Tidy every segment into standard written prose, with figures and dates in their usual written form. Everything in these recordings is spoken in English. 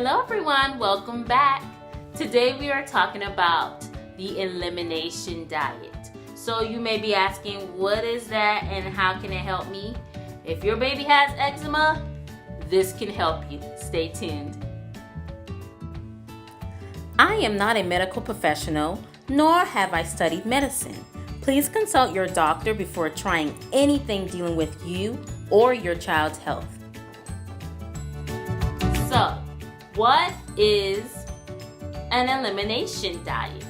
Hello everyone, welcome back. Today we are talking about the elimination diet. So you may be asking, what is that and how can it help me? If your baby has eczema, this can help you. Stay tuned. I am not a medical professional, nor have I studied medicine. Please consult your doctor before trying anything dealing with you or your child's health. So, what is an elimination diet?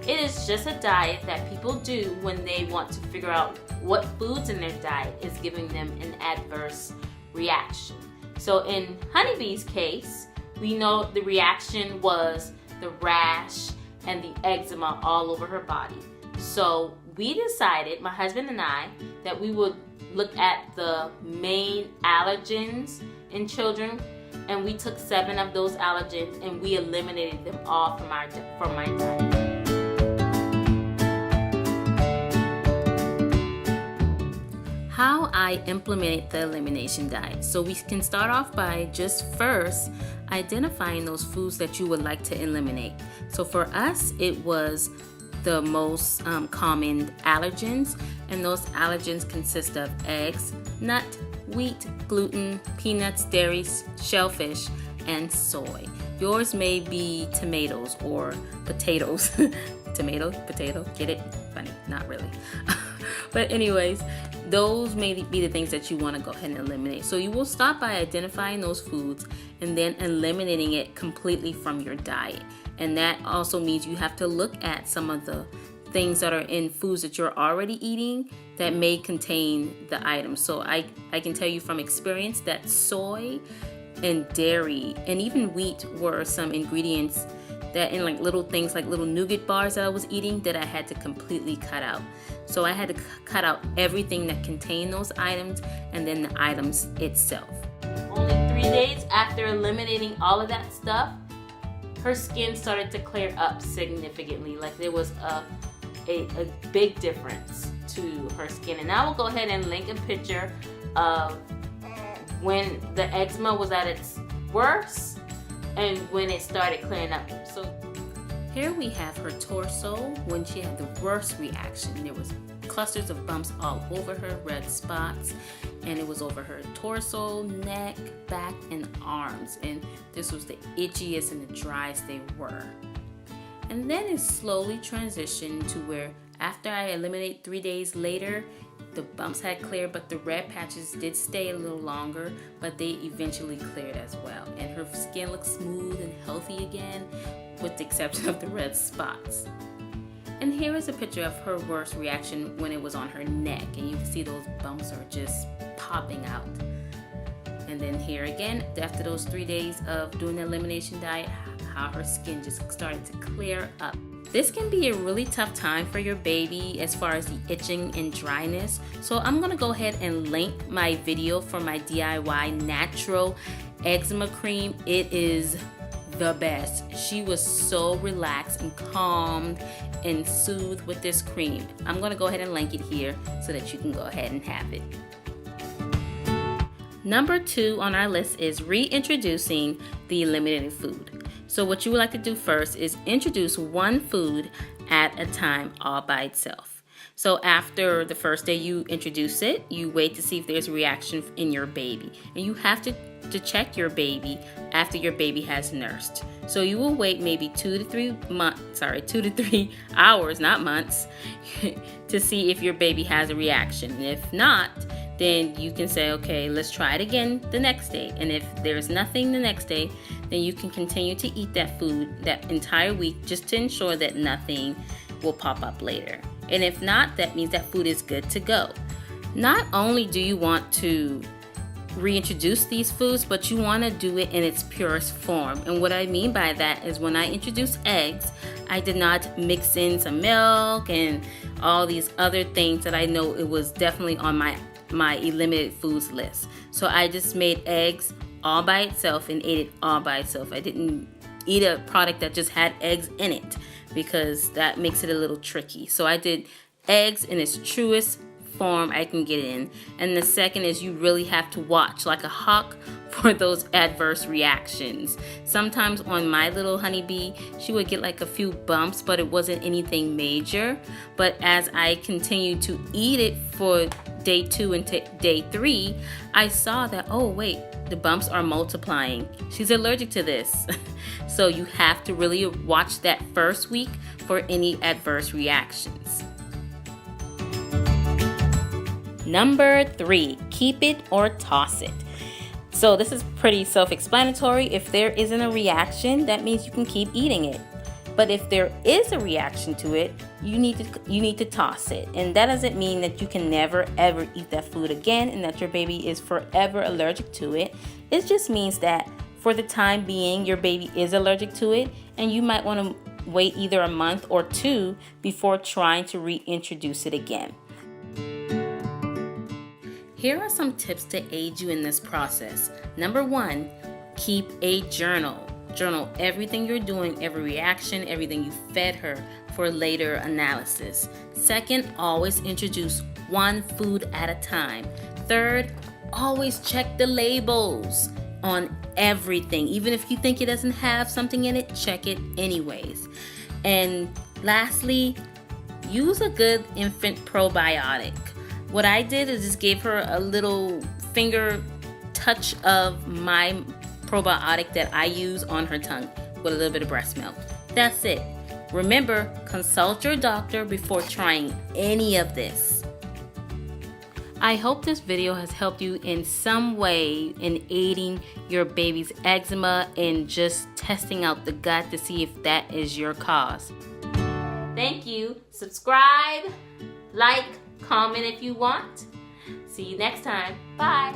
It is just a diet that people do when they want to figure out what foods in their diet is giving them an adverse reaction. So in Honeybee's case, we know the reaction was the rash and the eczema all over her body. So we decided, my husband and I, that we would look at the main allergens in children, and we took 7 of those allergens and we eliminated them all from my diet. How I implemented the elimination diet. So we can start off by just first identifying those foods that you would like to eliminate. So for us, it was the most common allergens, and those allergens consist of eggs, nut, wheat, gluten, peanuts, dairies, shellfish, and soy. Yours may be tomatoes or potatoes. Tomato, potato, get it? Funny, not really. But anyways, those may be the things that you want to go ahead and eliminate. So you will start by identifying those foods and then eliminating it completely from your diet. And that also means you have to look at some of the things that are in foods that you're already eating that may contain the items. So I can tell you from experience that soy and dairy and even wheat were some ingredients that in like little things like little nougat bars that I was eating that I had to completely cut out. So I had to cut out everything that contained those items and then the items itself. Only 3 days after eliminating all of that stuff, her skin started to clear up significantly. Like there was a big difference to her skin. And I will go ahead and link a picture of when the eczema was at its worst and when it started clearing up. So here we have her torso when she had the worst reaction. There was clusters of bumps all over her, red spots, and it was over her torso, neck, back, and arms. And this was the itchiest and the driest they were. And then it slowly transitioned to where after I eliminated 3 days later, the bumps had cleared, but the red patches did stay a little longer, but they eventually cleared as well. And her skin looked smooth and healthy again, with the exception of the red spots. And here is a picture of her worst reaction when it was on her neck, and you can see those bumps are just popping out. And then here again, after those 3 days of doing the elimination diet, how her skin just started to clear up. This can be a really tough time for your baby as far as the itching and dryness. So I'm gonna go ahead and link my video for my DIY natural eczema cream. It is the best. She was so relaxed and calmed and soothed with this cream. I'm gonna go ahead and link it here so that you can go ahead and have it. Number 2 on our list is reintroducing the eliminated food. So what you would like to do first is introduce one food at a time all by itself. So after the first day you introduce it, you wait to see if there's a reaction in your baby. And you have to check your baby after your baby has nursed. So you will wait maybe 2 to 3 hours, not months, to see if your baby has a reaction. And if not, then you can say, okay, let's try it again the next day. And if there's nothing the next day, then you can continue to eat that food that entire week just to ensure that nothing will pop up later. And if not, that means that food is good to go. Not only do you want to reintroduce these foods, but you want to do it in its purest form. And what I mean by that is when I introduced eggs, I did not mix in some milk and all these other things that I know it was definitely on my eliminated foods list. So I just made eggs all by itself and ate it all by itself. I didn't eat a product that just had eggs in it because that makes it a little tricky. So I did eggs in its truest form I can get in. And the second is you really have to watch like a hawk for those adverse reactions. Sometimes on my little honeybee, she would get like a few bumps, but it wasn't anything major. But as I continued to eat it for day 2 and day 3, I saw that, oh wait, the bumps are multiplying. She's allergic to this. So you have to really watch that first week for any adverse reactions. Number 3, keep it or toss it. So this is pretty self-explanatory. If there isn't a reaction, that means you can keep eating it. But if there is a reaction to it, you need to toss it. And that doesn't mean that you can never ever eat that food again and that your baby is forever allergic to it. It just means that for the time being, your baby is allergic to it, and you might want to wait either a month or 2 before trying to reintroduce it again. Here are some tips to aid you in this process. Number 1, keep a journal. Journal everything you're doing, every reaction, everything you fed her for later analysis. Second, always introduce one food at a time. Third, always check the labels on everything. Even if you think it doesn't have something in it, check it anyways. And lastly, use a good infant probiotic. What I did is just gave her a little finger touch of my probiotic that I use on her tongue with a little bit of breast milk. That's it. Remember, consult your doctor before trying any of this. I hope this video has helped you in some way in aiding your baby's eczema and just testing out the gut to see if that is your cause. Thank you. Subscribe, like, comment if you want. See you next time. Bye.